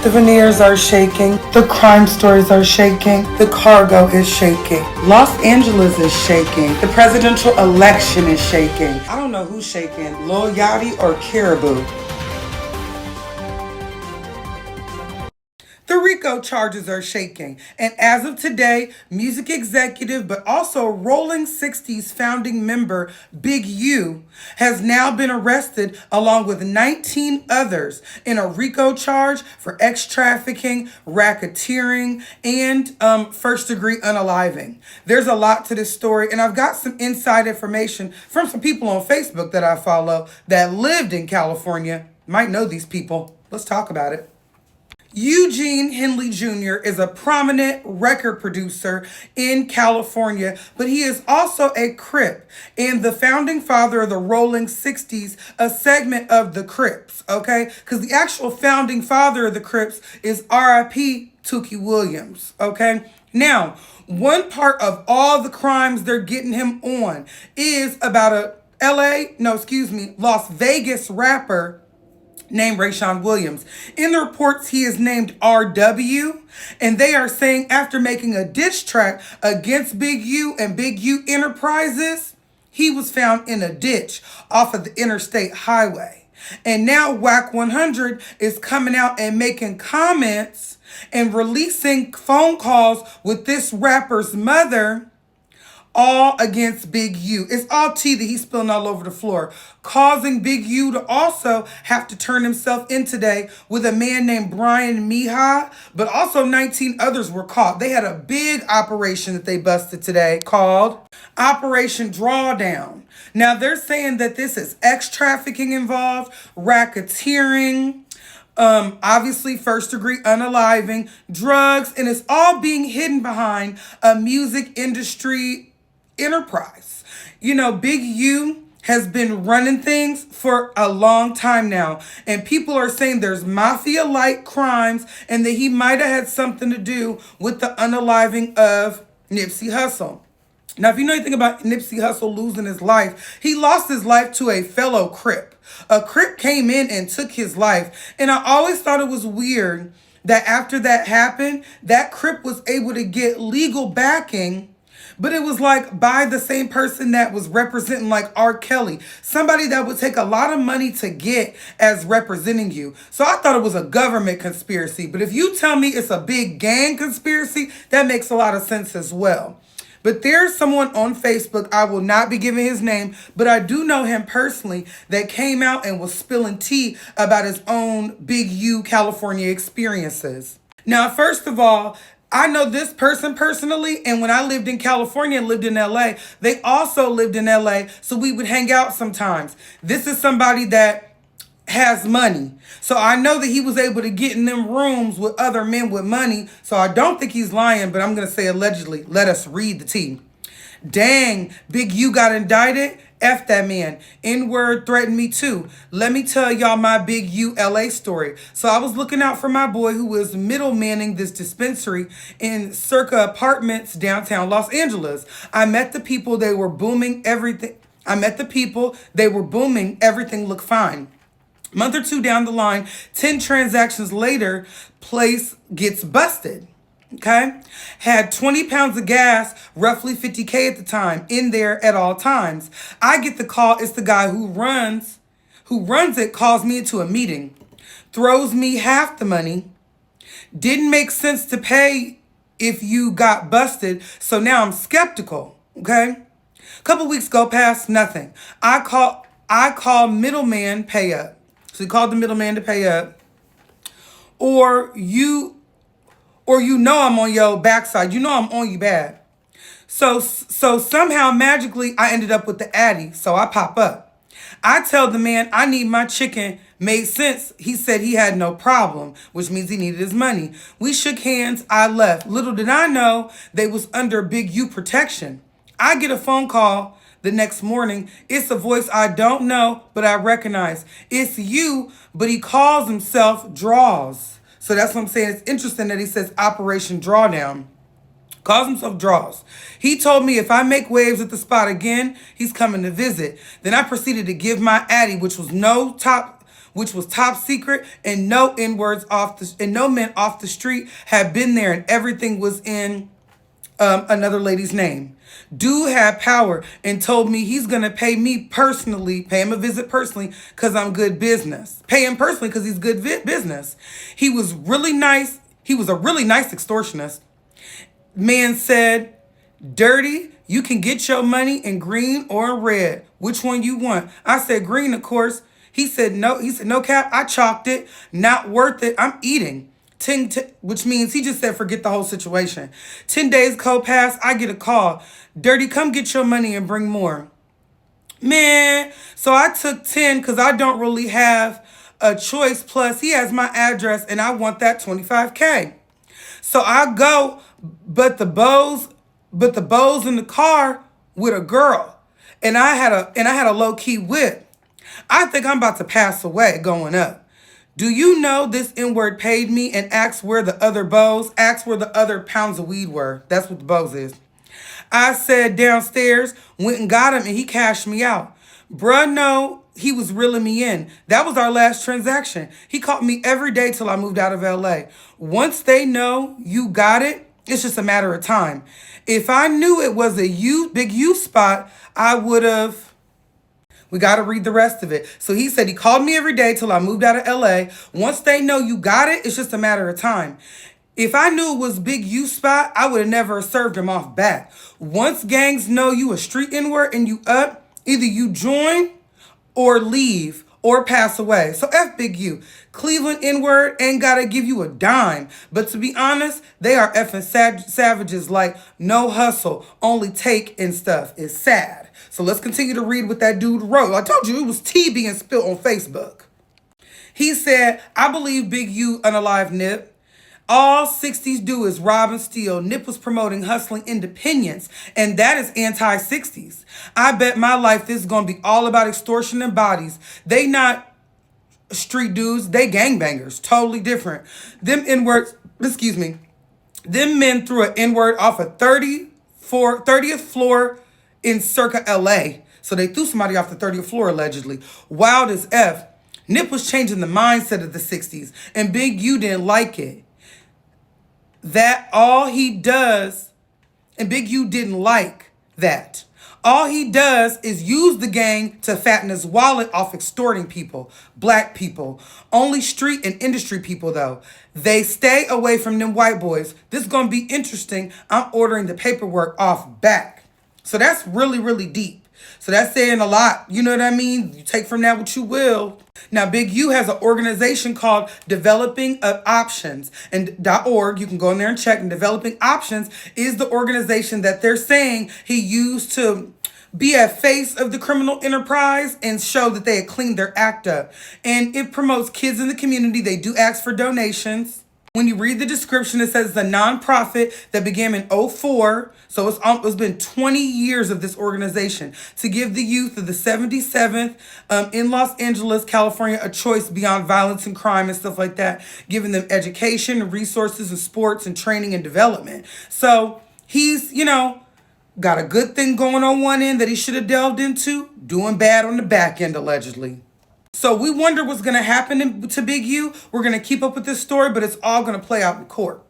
The veneers are shaking. The crime stories are shaking. The cargo is shaking. Los Angeles is shaking. The presidential election is shaking. I don't know who's shaking, Lil Yachty or Caribou. The RICO charges are shaking, and as of today, music executive but also Rolling 60s founding member Big U has now been arrested along with 19 others in a RICO charge for ex-trafficking, racketeering, and first-degree unaliving. There's a lot to this story, and I've got some inside information from some people on Facebook that I follow that lived in California. Might know these people. Let's talk about it. Eugene Henley Jr. is a prominent record producer in California, but he is also a Crip and the founding father of the Rolling 60s, a segment of the Crips, okay? Because the actual founding father of the Crips is R.I.P. Tookie Williams, okay? Now, one part of all the crimes they're getting him on is about Las Vegas rapper named Rayshawn Williams. In the reports, he is named RW, and they are saying after making a diss track against Big U and Big U Enterprises, he was found in a ditch off of the interstate highway. And now Whack 100 is coming out and making comments and releasing phone calls with this rapper's mother, all against Big U. It's all tea that he's spilling all over the floor, causing Big U to also have to turn himself in today with a man named Brian Mihai, but also 19 others were caught. They had a big operation that they busted today called Operation Drawdown. Now they're saying that this is ex-trafficking involved, racketeering, obviously first degree unaliving, drugs, and it's all being hidden behind a music industry enterprise. You know, Big U has been running things for a long time now, and people are saying there's mafia-like crimes and that he might have had something to do with the unaliving of Nipsey Hussle. Now, if you know anything about Nipsey Hussle losing his life, he lost his life to a fellow Crip. A Crip came in and took his life, and I always thought it was weird that after that happened, that Crip was able to get legal backing, but it was like by the same person that was representing like R. Kelly, somebody that would take a lot of money to get as representing you. So I thought it was a government conspiracy, but if you tell me it's a big gang conspiracy, that makes a lot of sense as well. But there's someone on Facebook, I will not be giving his name, but I do know him personally, that came out and was spilling tea about his own Big U California experiences. Now, first of all, I know this person personally, and when I lived in California and lived in LA, they also lived in LA, so we would hang out sometimes. This is somebody that has money. So I know that he was able to get in them rooms with other men with money, so I don't think he's lying, but I'm going to say allegedly. Let us read the tea. Dang, Big U got indicted? F that man. N-word threatened me too. Let me tell y'all my Big U LA story. So I was looking out for my boy who was middlemaning this dispensary in Circa Apartments, downtown Los Angeles. I met the people, they were booming everything. Everything looked fine. Month or two down the line, 10 transactions later, place gets busted. Okay, had 20 pounds of gas, roughly 50K at the time, in there at all times. I get the call. It's the guy who runs it, calls me into a meeting, throws me half the money. Didn't make sense to pay if you got busted. So now I'm skeptical. Okay, a couple weeks go past, nothing. I call middleman, pay up. So he called the middleman to pay up, or you know I'm on your backside. You know I'm on you bad. So somehow magically I ended up with the Addy. So I pop up. I tell the man I need my chicken. Made sense. He said he had no problem, which means he needed his money. We shook hands. I left. Little did I know they was under Big U protection. I get a phone call the next morning. It's a voice I don't know, but I recognize. It's you, but he calls himself Draws. So that's what I'm saying. It's interesting that he says Operation Drawdown. Calls himself Draws. He told me if I make waves at the spot again, he's coming to visit. Then I proceeded to give my Addy, which was no top which was top secret, and no no men off the street had been there, and everything was in another lady's name. Dude had power and told me he's gonna pay me personally, pay him a visit personally, because I'm good business. Pay him personally because he's good business. He was really nice. He was a really nice extortionist. Man said, "Dirty, you can get your money in green or in red. Which one you want?" I said, "Green, of course." He said, "No." He said, "No cap, I chalked it. Not worth it. I'm eating." Which means he just said, forget the whole situation. 10 days co-pass, I get a call. "Dirty, come get your money and bring more." Man, so I took 10 because I don't really have a choice. Plus, he has my address and I want that 25K. So I go, but the bows in the car with a girl. And I had a low-key whip. I think I'm about to pass away going up. Do you know this N-word paid me and asked where the other pounds of weed were? That's what the bows is. I said downstairs, went and got him, and he cashed me out. Bruh, no, he was reeling me in. That was our last transaction. He called me every day till I moved out of LA. Once they know you got it, it's just a matter of time. If I knew it was a big youth spot, I would have... We got to read the rest of it. So he said he called me every day till I moved out of LA. Once they know you got it, it's just a matter of time. If I knew it was big youth spot, I would have never served him off back. Once gangs know you a street N-word and you up, either you join or leave or pass away. So F Big U. Cleveland N-word ain't got to give you a dime. But to be honest, they are effing savages like no hustle, only take and stuff. It's sad. So let's continue to read what that dude wrote. I told you it was tea being spilled on Facebook. He said, "I believe Big U unalive Nip. All 60s do is rob and steal. Nip was promoting hustling independence, and that is anti-60s. I bet my life this is going to be all about extortion and bodies. They not street dudes, they gangbangers. Totally different. Them N-words, them men threw an N-word off a 30th floor in circa LA. So they threw somebody off the 30th floor, allegedly. Wild as F. Nip was changing the mindset of the 60s, and Big U didn't like it. That all he does, and Big U didn't like that. All he does is use the gang to fatten his wallet off extorting people, black people. Only street and industry people, though. They stay away from them white boys. This is going to be interesting. I'm ordering the paperwork off back. So that's really, really deep. So that's saying a lot. You know what I mean? You take from that what you will. Now, Big U has an organization called Developing Options and .org. You can go in there and check. And Developing Options is the organization that they're saying he used to be a face of the criminal enterprise and show that they had cleaned their act up. And it promotes kids in the community. They do ask for donations. When you read the description, it says it's a nonprofit that began in 2004. So it's been 20 years of this organization to give the youth of the 77th in Los Angeles, California, a choice beyond violence and crime and stuff like that, giving them education, resources, and sports and training and development. So he's, got a good thing going on one end that he should have delved into, doing bad on the back end, allegedly. So we wonder what's going to happen to Big U. We're going to keep up with this story, but it's all going to play out in court.